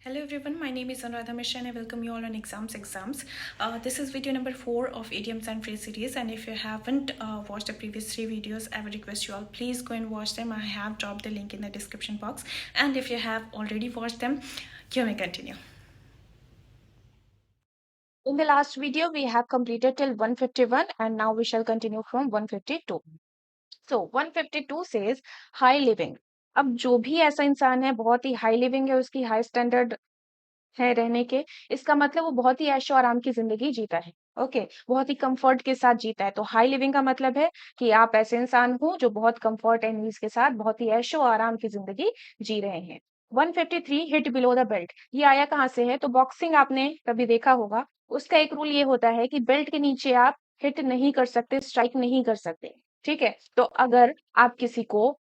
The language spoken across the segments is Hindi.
Hello everyone, my name is Anuradha Mishra and I welcome you all on Exams. This is video number 4 of idioms and phrase series, and if you haven't watched the previous 3 videos, I would request you all please go and watch them. I have dropped the link in the description box, and if you have already watched them, you may continue. In the last video, we have completed till 151 and now we shall continue from 152. So 152 says high living. अब जो भी ऐसा इंसान है बहुत ही हाई लिविंग है, उसकी हाई स्टैंडर्ड है रहने के, इसका मतलब वो बहुत ही ऐशो आराम की जिंदगी जीता है। ओके, बहुत ही कंफर्ट के साथ जीता है। तो हाई लिविंग का मतलब है कि आप ऐसे इंसान हो जो बहुत कंफर्ट एंड ईज के साथ बहुत ही ऐशो आराम की जिंदगी जी रहे हैं। 153 हिट बिलो द बेल्ट, ये आया कहाँ से है? तो बॉक्सिंग आपने कभी देखा होगा, उसका एक रूल ये होता है कि बेल्ट के नीचे आप हिट नहीं कर सकते, स्ट्राइक नहीं कर सकते। ठीक है, तो अगर आप किसी को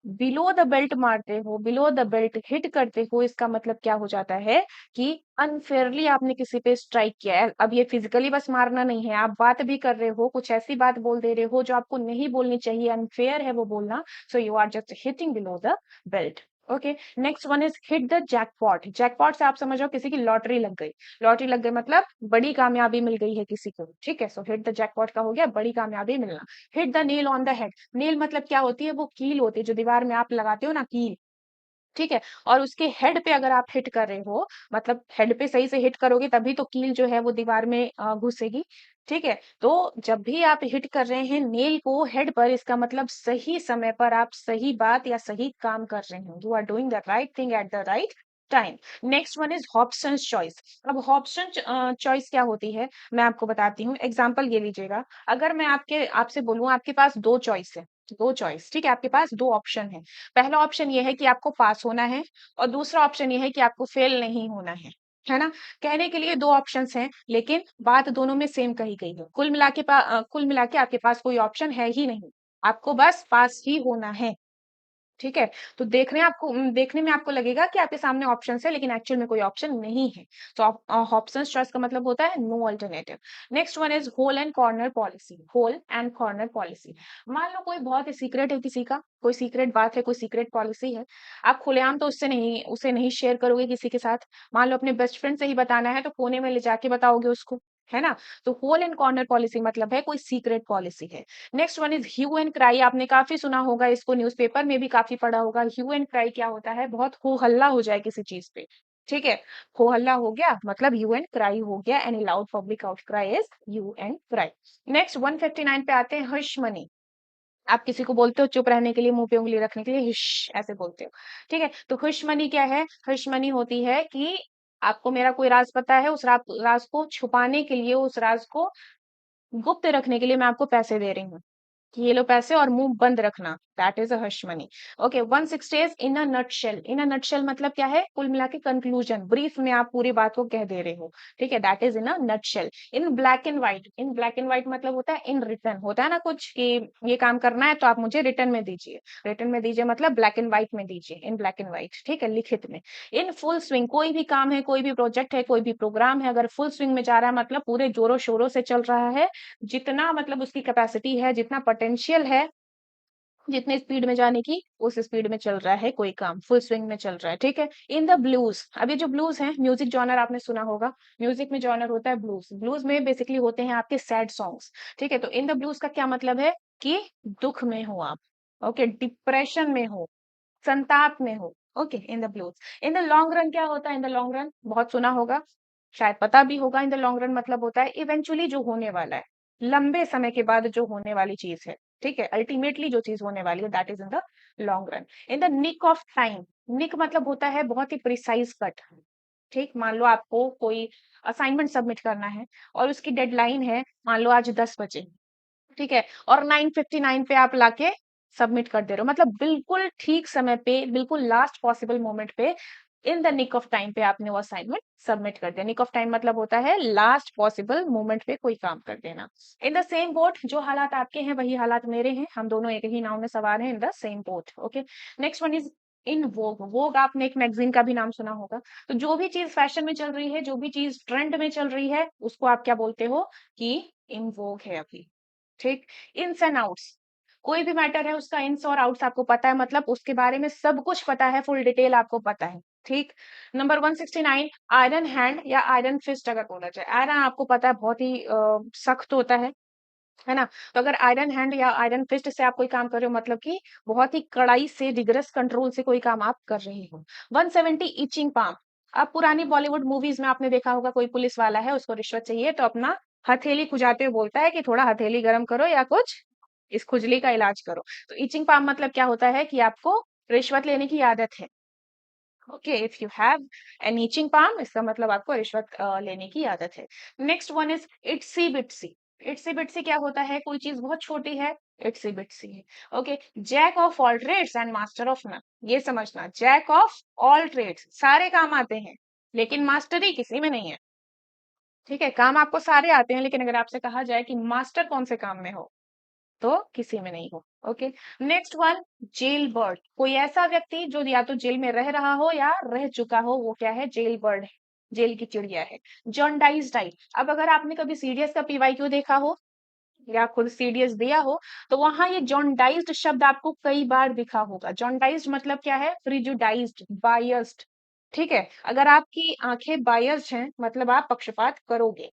बिलो द बेल्ट मारते हो, बिलो द बेल्ट हिट करते हो, इसका मतलब क्या हो जाता है कि अनफेयरली आपने किसी पे स्ट्राइक किया है। अब ये फिजिकली बस मारना नहीं है, आप बात भी कर रहे हो, कुछ ऐसी बात बोल दे रहे हो जो आपको नहीं बोलनी चाहिए, अनफेयर है वो बोलना। So you are just hitting below the belt. Okay, next one is hit the jackpot. Jackpot से आप समझो किसी की लॉटरी लग गई। लॉटरी लग गई मतलब बड़ी कामयाबी मिल गई है किसी को। ठीक है, सो हिट द जैकपॉट का हो गया बड़ी कामयाबी मिलना। Hit the nail on the head. Nail मतलब क्या होती है? वो कील होती है जो दीवार में आप लगाते हो ना, कील। ठीक है, और उसके हेड पे अगर आप हिट कर रहे हो, मतलब हेड पे सही से हिट करोगे तभी तो कील जो है वो दीवार में घुसेगी। ठीक है, तो जब भी आप हिट कर रहे हैं नेल को हेड पर, इसका मतलब सही समय पर आप सही बात या सही काम कर रहे हैं। You are doing the right thing at the right time. Next one is Hobson choice. अब हॉब्सन चॉइस क्या होती है मैं आपको बताती हूँ। एग्जाम्पल ये लीजिएगा, अगर मैं आपसे बोलूँ आपके पास दो चॉइस है, दो चॉइस, ठीक है, आपके पास दो ऑप्शन है। पहला ऑप्शन ये है कि आपको पास होना है और दूसरा ऑप्शन ये है कि आपको फेल नहीं होना है ना? कहने के लिए दो ऑप्शंस हैं, लेकिन बात दोनों में सेम कही गई है। कुल मिला के आपके पास कोई ऑप्शन है ही नहीं, आपको बस पास ही होना है। ठीक है, तो देखने में आपको लगेगा कि आपके सामने ऑप्शन है, लेकिन एक्चुअल में कोई ऑप्शन नहीं है। तो ऑप्शन चॉइस का मतलब होता है no alternative. Next one is hole and corner policy. Hole and corner policy, मान लो कोई बहुत ही सीक्रेट है किसी का, कोई सीक्रेट बात है, कोई सीक्रेट पॉलिसी है, आप खुलेआम तो उसे नहीं शेयर करोगे किसी के साथ। मान लो अपने बेस्ट फ्रेंड से ही बताना है तो कोने में ले जाके बताओगे उसको, है ना? तो होल एंड कॉर्नर पॉलिसी मतलब है कोई सीक्रेट पॉलिसी है। Next one is hue and cry. आपने काफी सुना होगा इसको, न्यूज़पेपर में भी काफी पढ़ा होगा। ह्यू एंड क्राई क्या होता है? बहुत हो हल्ला हो जाए किसी चीज पे। ठीक है, हो हल्ला हो गया मतलब ह्यू एंड क्राई हो गया। Any loud public outcry is hue and cry. Next 159 पे आते हैं हश मनी। आप किसी को बोलते हो चुप रहने के लिए, मुंह पे उंगली रखने के लिए हिश ऐसे बोलते हो। ठीक है, तो हुश मनी क्या है? हुश मनी होती है कि आपको मेरा कोई राज पता है, उस राज को छुपाने के लिए, उस राज को गुप्त रखने के लिए मैं आपको पैसे दे रही हूँ कि ये लो पैसे और मुंह बंद रखना। That is a hush money. Okay, 160 is in a nutshell. In a nutshell मतलब क्या है? कुल मिला के कंक्लूजन, ब्रीफ में आप पूरी बात को कह दे रहे हो। ठीक है, that is in a nutshell. In black and white. In black and white मतलब होता है इन रिटर्न, होता है ना कुछ कि ये काम करना है तो आप मुझे रिटर्न में दीजिए। रिटर्न में दीजिए मतलब ब्लैक एंड व्हाइट में दीजिए, इन ब्लैक एंड व्हाइट। ठीक है, लिखित में। इन फुल स्विंग, कोई भी काम है, कोई भी प्रोजेक्ट है, कोई भी प्रोग्राम है, अगर फुल स्विंग में जा रहा है मतलब पूरे जोरों शोरों से चल रहा है, जितना मतलब उसकी कैपेसिटी है, जितना पोटेंशियल है, जितने स्पीड में जाने की, उस स्पीड में चल रहा है कोई काम, फुल स्विंग में चल रहा है। ठीक है, इन द ब्लूज। अब ये जो ब्लूज है म्यूजिक जॉनर आपने सुना होगा, म्यूजिक में जॉनर होता है ब्लूज। ब्लूज में बेसिकली होते हैं आपके सैड सॉन्ग्स। ठीक है, तो इन द ब्लूज का क्या मतलब है कि दुख में हो आप। ओके, डिप्रेशन में हो, संताप में हो। Okay, in the blues. In the long run क्या होता है? इन द लॉन्ग रन बहुत सुना होगा, शायद पता भी होगा। इन द लॉन्ग रन मतलब होता है इवेंचुअली जो होने वाला है, लंबे समय के बाद जो होने वाली चीज है। ठीक है, अल्टीमेटली जो चीज होने वाली है, that is in the long run. In the nick of time. Nick मतलब होता है बहुत ही प्रिसाइज कट। ठीक, मान लो आपको कोई असाइनमेंट सबमिट करना है और उसकी डेडलाइन है मान लो आज 10 बजे। ठीक है, और 9:59 पे आप लाके सबमिट कर दे रहे हो, मतलब बिल्कुल ठीक समय पे, बिल्कुल लास्ट पॉसिबल मोमेंट पे, in the nick of time पे आपने वो असाइनमेंट सबमिट कर दिया। निक ऑफ टाइम मतलब होता है लास्ट पॉसिबल मोमेंट पे कोई काम कर देना। इन द सेम बोट, जो हालात आपके हैं वही हालात मेरे हैं, हम दोनों एक ही नाव में सवार हैं। In the same boat. Okay, next one is in vogue. Vogue आपने एक मैगजीन का भी नाम सुना होगा। तो जो भी चीज फैशन में चल रही है, जो भी चीज ट्रेंड में चल रही है, उसको आप क्या बोलते हो कि इन वोग है अभी। ठीक, इन्स एंड आउट्स, कोई भी मैटर है उसका इन्स और आउट्स आपको पता है, मतलब उसके बारे में सब कुछ पता है, फुल डिटेल आपको पता है। ठीक। नंबर 169, आयरन हैंड या आयरन फिस्ट अगर बोला जाए। आयरन आपको पता है बहुत ही सख्त होता है ना? तो अगर आयरन हैंड या आयरन फिस्ट से आप कोई काम कर रहे हो मतलब कि बहुत ही कड़ाई से रिगरस कंट्रोल से कोई काम आप कर रहे हो। 170, इचिंग पाम। अब पुरानी बॉलीवुड मूवीज में आपने देखा होगा कोई पुलिस वाला है, उसको रिश्वत चाहिए तो अपना हथेली खुजाते हुए बोलता है कि थोड़ा हथेली गरम करो या कुछ इस खुजली का इलाज करो। तो इचिंग पाम मतलब क्या होता है कि आपको रिश्वत लेने की आदत है। Okay, if you have an itching palm इसका मतलब आपको रिश्वत लेने की आदत है। Next one is itsy bitsy. Itsy bitsy क्या होता है? कोई चीज बहुत छोटी है, इट्सी बिट्सी है। Okay, jack of all trades and master of none. ये समझना, जैक ऑफ ऑल ट्रेड्स, सारे काम आते हैं लेकिन मास्टरी किसी में नहीं है। ठीक है, काम आपको सारे आते हैं लेकिन अगर आपसे कहा जाए कि मास्टर कौन से काम में हो तो किसी में नहीं हो। Okay, next one, jail bird. कोई ऐसा व्यक्ति जो या तो जेल में रह रहा हो या रह चुका हो, वो क्या है? जेल बर्ड है, जेल की चिड़िया है। जॉन्डाइज डाइट। अब अगर आपने कभी सीडीएस का पीवाईक्यू देखा हो या खुद सीडीएस दिया हो तो वहां ये जॉन्डाइज्ड शब्द आपको कई बार दिखा होगा। जॉन्डाइज्ड मतलब क्या है? Prejudiced, biased. ठीक है, अगर आपकी आंखें बायस्ड हैं मतलब आप पक्षपात करोगे,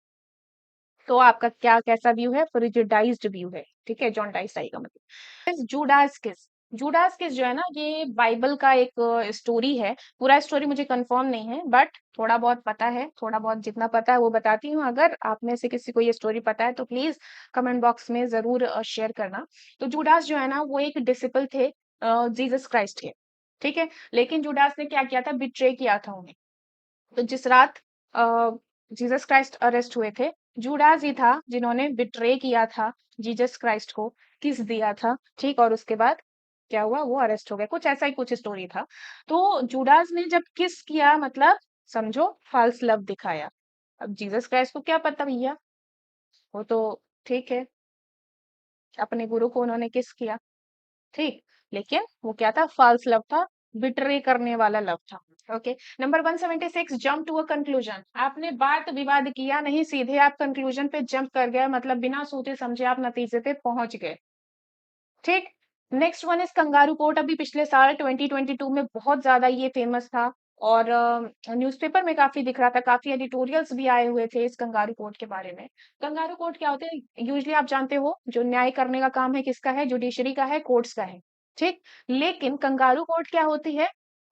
तो आपका क्या कैसा व्यू है? प्रिजुडाइज्ड व्यू है। ठीक है, जॉन्डाइज्ड आई का मतलब। जूडास किस। जूडास किस जो है ना, ये बाइबल का एक स्टोरी है। पूरा स्टोरी मुझे कंफर्म नहीं है बट थोड़ा बहुत पता है, थोड़ा बहुत जितना पता है वो बताती हूँ। अगर आप में से किसी को ये स्टोरी पता है तो प्लीज कमेंट बॉक्स में जरूर शेयर करना। तो जूडास जो है ना वो एक डिसिपल थे जीसस क्राइस्ट के। ठीक है, लेकिन जूडास ने क्या किया था? बिट्रे किया था उन्हें। तो जिस रात जीसस क्राइस्ट अरेस्ट हुए थे, जूडास ही था जिन्होंने बिट्रे किया था जीसस क्राइस्ट को, किस दिया था। ठीक, और उसके बाद क्या हुआ? वो अरेस्ट हो गए। कुछ ऐसा ही कुछ स्टोरी था। तो जूडास ने जब किस किया मतलब समझो फॉल्स लव दिखाया। अब जीसस क्राइस्ट को क्या पता भैया, वो तो ठीक है अपने गुरु को उन्होंने किस किया। ठीक, लेकिन वो क्या था? फॉल्स लव था, बिट्रे करने वाला लव था। Okay, number 176, jump to a conclusion. आपने बात विवाद किया नहीं, सीधे आप कंक्लूजन पे जंप कर गए, मतलब बिना सोचे समझे आप नतीजे पे पहुंच गए। ठीक, next one is kangaroo court. अभी पिछले साल 2022 में बहुत ज्यादा ये फेमस था और न्यूज़पेपर में काफी दिख रहा था, काफी एडिटोरियल्स भी आए हुए थे इस कंगारू कोर्ट के बारे में। कंगारू कोर्ट क्या होते हैं? यूजुअली आप जानते हो जो न्याय करने का काम है किसका है? जुडिशरी का है, कोर्ट्स का है। ठीक, लेकिन कंगारू कोर्ट क्या होती है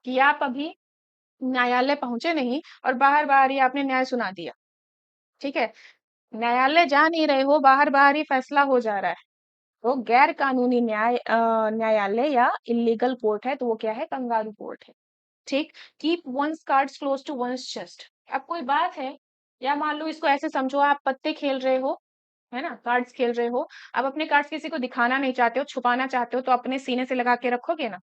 कि आप अभी न्यायालय पहुंचे नहीं और बाहर बाहर ही आपने न्याय सुना दिया। ठीक है, न्यायालय जा नहीं रहे हो, बाहर बाहर ही फैसला हो जा रहा है, तो गैर कानूनी न्यायालय या इलीगल कोर्ट है, तो वो क्या है? कंगारू कोर्ट है। ठीक, keep one's cards close to one's chest. अब कोई बात है, या मान लो इसको ऐसे समझो, आप पत्ते खेल रहे हो, है ना, कार्ड्स खेल रहे हो, आप अपने कार्ड्स किसी को दिखाना नहीं चाहते हो, छुपाना चाहते हो, तो अपने सीने से लगा के रखोगे ना,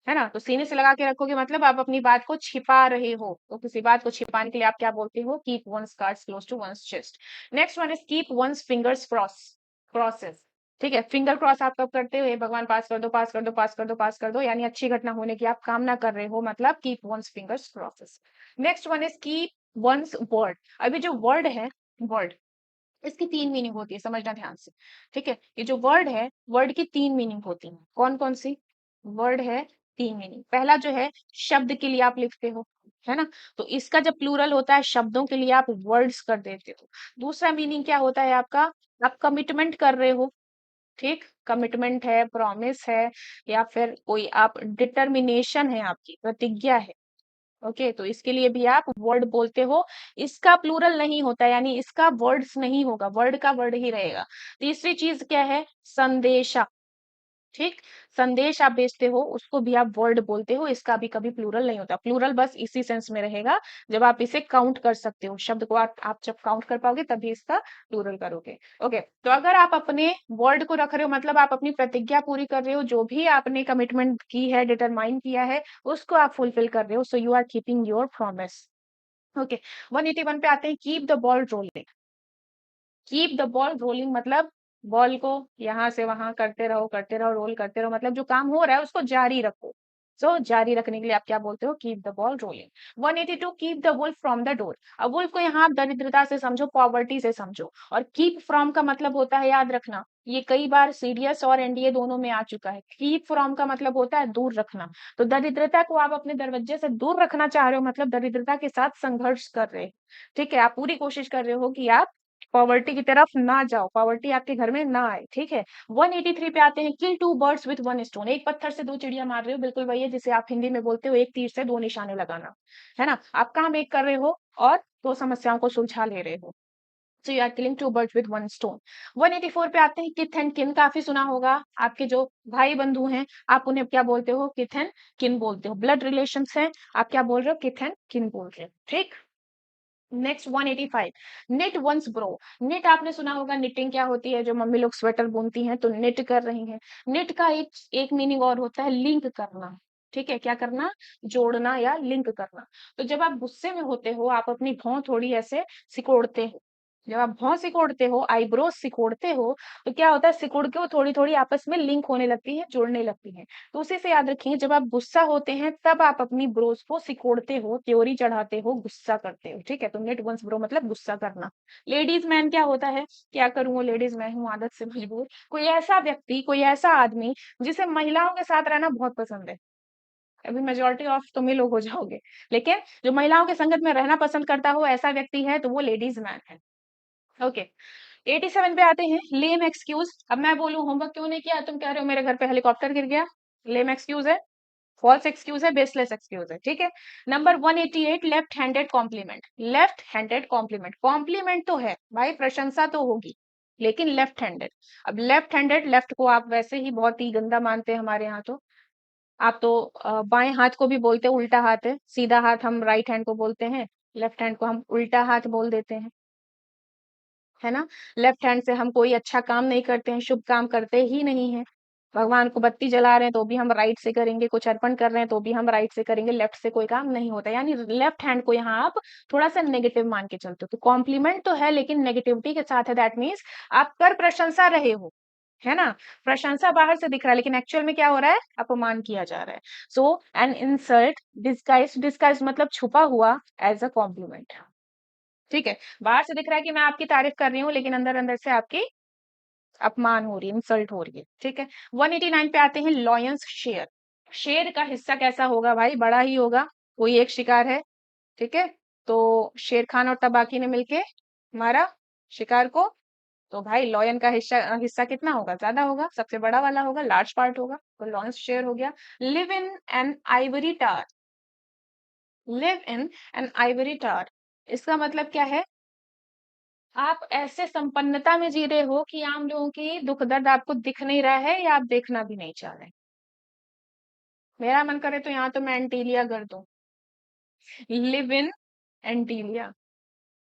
है ना? तो सीने से लगा के रखोगे मतलब आप अपनी बात को छिपा रहे हो, तो किसी बात को छिपाने के लिए आप क्या बोलते हो? Keep one's cards close to one's chest. Next one is keep one's fingers crosses. ठीक है, फिंगर क्रॉस आप कब करते हो? हे भगवान पास कर दो, पास कर दो, पास कर दो, पास कर दो, यानी अच्छी घटना होने की आप कामना कर रहे हो, मतलब keep one's fingers crosses. Next one is keep once word. अभी जो वर्ड है, वर्ड, इसकी तीन मीनिंग होती है, समझना ध्यान से। ठीक है, ये जो वर्ड है, वर्ड की तीन मीनिंग होती है। कौन कौन सी वर्ड है? तीन मीनिंग। पहला जो है, शब्द के लिए आप लिखते हो, है ना, तो इसका जब प्लूरल होता है शब्दों के लिए आप वर्ड्स कर देते हो। दूसरा मीनिंग क्या होता है आपका? आप कमिटमेंट कर रहे हो। ठीक, कमिटमेंट है, प्रॉमिस है, या फिर कोई आप डिटर्मिनेशन है, आपकी प्रतिज्ञा है। ओके, तो इसके लिए भी आप वर्ड बोलते हो। इसका प्लूरल नहीं होता, यानी इसका वर्ड्स नहीं होगा, वर्ड का वर्ड ही रहेगा। तीसरी चीज क्या है? संदेशा। ठीक, संदेश आप भेजते हो उसको भी आप वर्ड बोलते हो, इसका भी कभी प्लूरल नहीं होता। प्लूरल बस इसी सेंस में रहेगा जब आप इसे काउंट कर सकते हो, शब्द को आप जब काउंट कर पाओगे तभी इसका प्लूरल करोगे। ओके, तो अगर आप अपने वर्ड को रख रहे हो मतलब आप अपनी प्रतिज्ञा पूरी कर रहे हो, जो भी आपने कमिटमेंट की है, डिटरमाइन किया है, उसको आप फुलफिल कर रहे हो, so you are keeping your promise. Okay, 181 पे आते हैं, keep the ball rolling. Keep the ball rolling मतलब बॉल को यहाँ से वहां करते रहो, रोल करते रहो, मतलब जो काम हो रहा है उसको जारी रखो। सो जारी रखने के लिए आप क्या बोलते हो? Keep the ball rolling. 182, keep the wolf from the door. अब वुल्फ को यहाँ आप दरिद्रता से समझो, पॉवर्टी से समझो, और कीप फ्रॉम का मतलब होता है, याद रखना, ये कई बार सीडीएस और एनडीए दोनों में आ चुका है। कीप फ्रॉम का मतलब होता है दूर रखना। तो दरिद्रता को आप अपने दरवाजे से दूर रखना चाह रहे हो, मतलब दरिद्रता के साथ संघर्ष कर रहे हो। ठीक है, आप पूरी कोशिश कर रहे हो कि आप पॉवर्टी की तरफ ना जाओ, पॉवर्टी आपके घर में ना आए। ठीक है, 183 पे आते हैं, kill two birds with one stone. एक पत्थर से दो चिड़िया मार रहे हो, बिल्कुल वही है जिसे आप हिंदी में बोलते हो एक तीर से दो निशाने लगाना। है ना, आप काम एक कर रहे हो और दो समस्याओं को सुलझा ले रहे हो। So you are killing two birds with one stone. 184 पे आते हैं, किथ एंड किन। काफी सुना होगा, आपके जो भाई बंधु हैं आप उन्हें क्या बोलते हो, किथ एंड किन बोलते हो। ब्लड रिलेशंस हैं, आप क्या बोल रहे हो, किथ एंड किन बोल रहे हो। ठीक, next 185, knit one's brow. Knit आपने सुना होगा, निटिंग क्या होती है, जो मम्मी लोग स्वेटर बुनती हैं तो निट कर रही हैं। निट का एक एक मीनिंग और होता है लिंक करना। ठीक है, क्या करना, जोड़ना या लिंक करना। तो जब आप गुस्से में होते हो, आप अपनी भौं थोड़ी ऐसे सिकोड़ते हो। जब आप भौं सिकोड़ते हो, आईब्रोज सिकोड़ते हो, तो क्या होता है, सिकुड़ के वो थोड़ी थोड़ी आपस में लिंक होने लगती है, जुड़ने लगती है। तो उसी से याद रखिए, जब आप गुस्सा होते हैं तब आप अपनी ब्रोज को सिकोड़ते हो, त्योरी चढ़ाते हो, गुस्सा करते हो। ठीक है, तो नेट वंस ब्रो मतलब गुस्सा करना। लेडीज मैन क्या होता है, क्या करूं, वो लेडीज मैं हूँ आदत से मजबूर। कोई ऐसा व्यक्ति, कोई ऐसा आदमी जिसे महिलाओं के साथ रहना बहुत पसंद है। अभी मेजोरिटी ऑफ तुम ही लोग हो जाओगे, लेकिन जो महिलाओं के संगत में रहना पसंद करता हो ऐसा व्यक्ति है तो वो लेडीज मैन है। ओके, 87 पे आते हैं, लेम एक्सक्यूज। अब मैं बोलूं होमवर्क क्यों नहीं किया, तुम कह रहे हो मेरे घर पे हेलीकॉप्टर गिर गया। लेम एक्सक्यूज है, फॉल्स एक्सक्यूज है, बेसलेस एक्सक्यूज है। ठीक है, number 188, left handed compliment. Left handed compliment, compliment तो है भाई, प्रशंसा तो होगी, लेकिन लेफ्ट हैंडेड। अब लेफ्ट हैंडेड, लेफ्ट को आप वैसे ही बहुत ही गंदा मानते हैं हमारे यहाँ तो। आप तो बाएं हाथ को भी बोलते हैं उल्टा हाथ है, सीधा हाथ हम राइट हैंड को बोलते हैं, लेफ्ट हैंड को हम उल्टा हाथ बोल देते हैं। है ना, लेफ्ट हैंड से हम कोई अच्छा काम नहीं करते हैं, शुभ काम करते ही नहीं है। भगवान को बत्ती जला रहे हैं तो भी हम राइट से करेंगे, कुछ अर्पण कर रहे हैं तो भी हम राइट से करेंगे, लेफ्ट से कोई काम नहीं होता। यानी लेफ्ट हैंड को यहाँ आप थोड़ा सा नेगेटिव मान के चलते हो। तो कॉम्प्लीमेंट तो है लेकिन नेगेटिविटी के साथ है, दैट मीन्स आप कर प्रशंसा रहे हो। है ना, प्रशंसा बाहर से दिख रहा है लेकिन एक्चुअल में क्या हो रहा है, अपमान किया जा रहा है। सो एन इंसल्ट डिस्गाइज, डिस्गाइज मतलब छुपा हुआ, एज अ कॉम्प्लीमेंट। ठीक है, बाहर से दिख रहा है कि मैं आपकी तारीफ कर रही हूँ लेकिन अंदर अंदर से आपकी अपमान हो रही है, इंसल्ट हो रही है। ठीक है, 189 पे आते हैं, लॉयंस शेयर। शेर का हिस्सा कैसा होगा भाई, बड़ा ही होगा। कोई एक शिकार है, ठीक है, तो शेर खान और तबाकी ने मिलके मारा शिकार को, तो भाई लॉयन का हिस्सा हिस्सा कितना होगा, ज्यादा होगा, सबसे बड़ा वाला होगा, लार्ज पार्ट होगा, तो लॉयंस शेयर हो गया। Live in an Ivory tower. Live in an Ivory tower, इसका मतलब क्या है, आप ऐसे संपन्नता में जी रहे हो कि आम लोगों की दुख दर्द आपको दिख नहीं रहा है या आप देखना भी नहीं चाह रहे। मेरा मन करे तो यहाँ तो मैं एंटीलिया कर दूं, लिव इन एंटीलिया।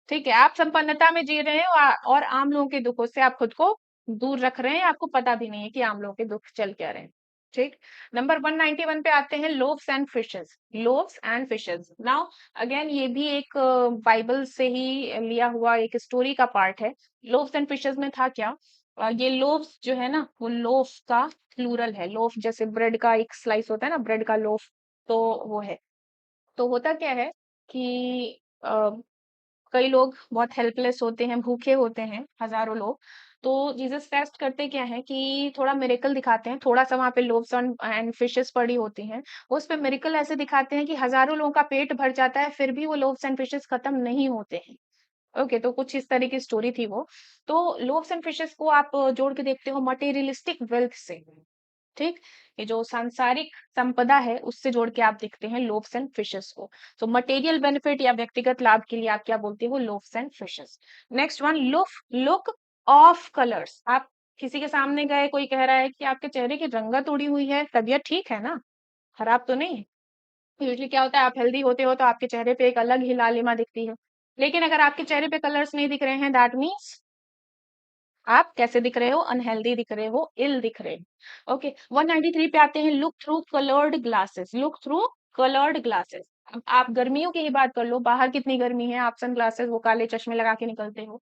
ठीक है, आप संपन्नता में जी रहे हैं और आम लोगों के दुखों से आप खुद को दूर रख रहे हैं, आपको पता भी नहीं है कि आम लोगों के दुख चल क्या रहे हैं। ठीक, नंबर 191 पे आते हैं, loaves and fishes. Loaves and fishes, now again ये भी एक बाइबल से ही लिया हुआ एक स्टोरी का पार्ट है। लोव्स एंड फिशेस में था क्या, ये लोव्स जो है ना, वो लोफ का प्लूरल है। लोफ जैसे ब्रेड का एक स्लाइस होता है ना, ब्रेड का लोफ, तो वो है। तो होता क्या है कि कई लोग बहुत हेल्पलेस होते हैं, भूखे होते हैं, हजारों लोग। तो जीसस क्राइस्ट करते क्या है कि थोड़ा मिरेकल दिखाते हैं, थोड़ा सा वहां पे लोव्स एंड फिशेस पड़ी होती हैं, उस पे मिरेकल ऐसे दिखाते हैं कि हजारों लोगों का पेट भर जाता है, फिर भी वो लोव्स एंड फिशेस खत्म नहीं होते हैं। ओके, तो कुछ इस तरह की स्टोरी थी वो। तो लोव्स एंड फिशेस को आप जोड़ के देखते हो मटेरियलिस्टिक वेल्थ से। ठीक, ये जो सांसारिक संपदा है उससे जोड़ के आप देखते हैं लोव्स एंड फिशेस को। तो मटेरियल बेनिफिट या व्यक्तिगत लाभ के लिए आप क्या बोलते हो, loaves and fishes. Next one, look of colours. आप किसी के सामने गए, कोई कह रहा है कि आपके चेहरे की रंगत उड़ी हुई है, तबीयत ठीक है ना, खराब तो नहीं। यूजली क्या होता है, आप हेल्दी होते हो तो आपके चेहरे पे एक अलग ही लालिमा दिखती है, लेकिन अगर आपके चेहरे पे कलर्स नहीं दिख रहे हैं, दैट मीन्स आप कैसे दिख रहे हो, अनहेल्दी दिख रहे हो, इल दिख रहे हो। ओके, 193 पे आते हैं, look through coloured glasses. Look through coloured glasses. अब आप गर्मियों की ही बात कर लो, बाहर कितनी गर्मी है, आप सन ग्लासेस वो काले चश्मे लगा के निकलते हो,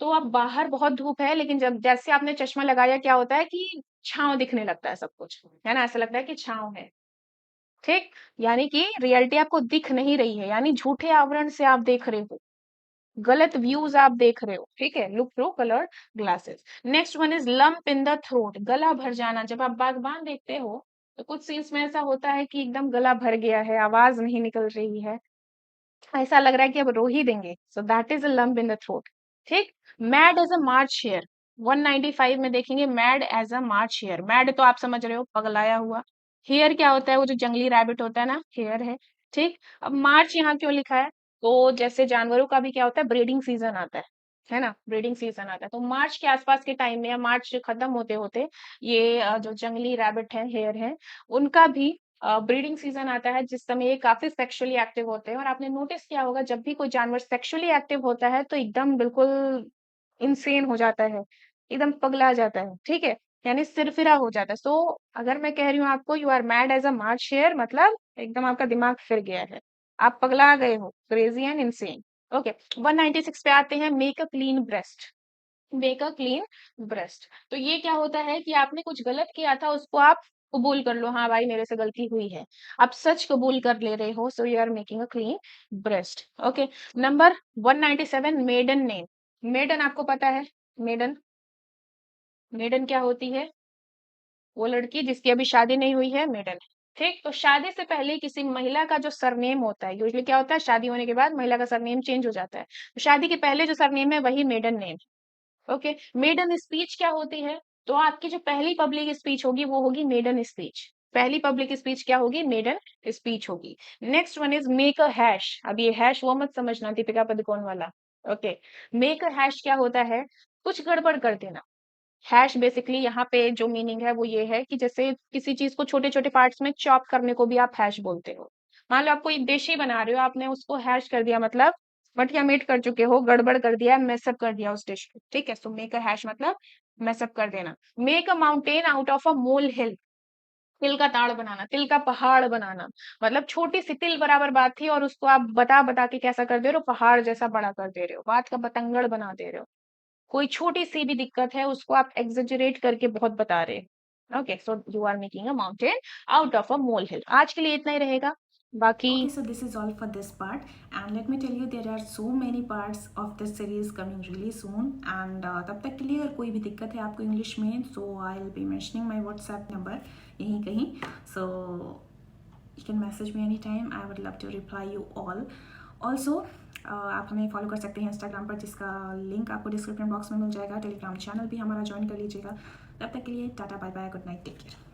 तो अब बाहर बहुत धूप है लेकिन जब जैसे आपने चश्मा लगाया क्या होता है कि छांव दिखने लगता है सब कुछ, है ना, ऐसा लगता है कि छांव है। ठीक, यानी कि रियलिटी आपको दिख नहीं रही है, यानी झूठे आवरण से आप देख रहे हो। गलत व्यूज आप देख रहे हो, ठीक है, look through coloured glasses. Next one is lump in the throat, गला भर जाना। जब आप बागबान देखते हो तो कुछ सीन्स में ऐसा होता है कि एकदम गला भर गया है, आवाज नहीं निकल रही है, ऐसा लग रहा है कि अब रो ही देंगे, so that is a lump in the throat. ठीक। Mad as a March hare, 195 में देखेंगे mad as a March hare. Mad तो आप समझ रहे हो, पगलाया हुआ। हेयर क्या होता है, वो जो जंगली रैबिट होता है ना, हेयर है। ठीक। अब मार्च यहाँ क्यों लिखा है, तो जैसे जानवरों का भी क्या होता है, ब्रीडिंग सीजन आता है ना, ब्रीडिंग सीजन आता है, तो मार्च के आसपास के टाइम में या मार्च खत्म होते होते ये जो जंगली रैबिट है, हेयर है, उनका भी ब्रीडिंग सीजन आता है, जिस समय ये काफी सेक्सुअली एक्टिव होते हैं। और आपने नोटिस किया होगा, जब भी कोई जानवर सेक्सुअली एक्टिव होता है तो एकदम बिल्कुल इंसेन हो जाता है, एकदम पगला जाता है, ठीक है, यानी सिरफिरा हो जाता है। सो अगर मैं कह रही हूँ आपको you are mad as a March hare, मतलब एकदम आपका दिमाग फिर गया है, आप पगला गए हो, क्रेजी एंड इंसेन। ओके। 196 पे आते हैं, make a clean breast. Make a clean breast, तो ये क्या होता है कि आपने कुछ गलत किया था, उसको आप कबूल कर लो, हाँ भाई मेरे से गलती हुई है, आप सच कबूल कर ले रहे हो, so you are making a clean breast. Okay. Number 197, maiden name. Maiden आपको पता है, मेडन, मेडन क्या होती है, वो लड़की जिसकी अभी शादी नहीं हुई है, मेडन है। ठीक। तो शादी से पहले किसी महिला का जो सरनेम होता है, यूजली क्या होता है, शादी होने के बाद महिला का सरनेम चेंज हो जाता है, तो शादी के पहले जो सरनेम है वही maiden name. Okay. Maiden speech क्या होती है, तो आपकी जो पहली पब्लिक स्पीच होगी वो होगी मेडन स्पीच। पहली पब्लिक स्पीच क्या होगी, मेडन स्पीच होगी। Next one is make a hash. अब ये हैश वो मत समझना दीपिका पादुकोण वाला। ओके। मेक अ हैश क्या होता है, कुछ गड़बड़ कर देना। हैश बेसिकली यहाँ पे जो मीनिंग है वो ये है कि जैसे किसी चीज को छोटे छोटे पार्ट्स में चॉप करने को भी आप हैश बोलते हो। मान लो आप कोई देशी बना रहे हो, आपने उसको हैश कर दिया, मतलब मटिया मेट कर चुके हो, गड़बड़ कर दिया, मेसअप कर दिया उस डिश को, ठीक है, सो मेक अ हैश मतलब मेसअप कर देना। Make a mountain out of a molehill, तिल का ताड़ बनाना, तिल का पहाड़ बनाना, मतलब छोटी सी तिल बराबर बात थी और उसको आप बता बता के कैसा कर दे रहे हो, पहाड़ जैसा बड़ा कर दे रहे हो, बात का बतंगड़ बना दे रहे हो। कोई छोटी सी भी दिक्कत है उसको आप एग्जेजरेट करके बहुत बता रहे हैं। Okay, so you are making a mountain out of a molehill. आज के लिए इतना ही रहेगा, बाकी Okay, so this is all for this part, and let me tell you there are so many parts of this series coming really soon, and तब तक के लिए अगर कोई भी दिक्कत है आपको इंग्लिश में, so I'll be mentioning my WhatsApp number यहीं कहीं, so you can message me anytime, I would love to reply you all. Also आप हमें फॉलो कर सकते हैं इंस्टाग्राम पर, जिसका लिंक आपको डिस्क्रिप्शन बॉक्स में मिल जाएगा। टेलीग्राम चैनल भी हमारा ज्वाइन कर लीजिएगा। तब तक के लिए tata bye bye, good night, take care.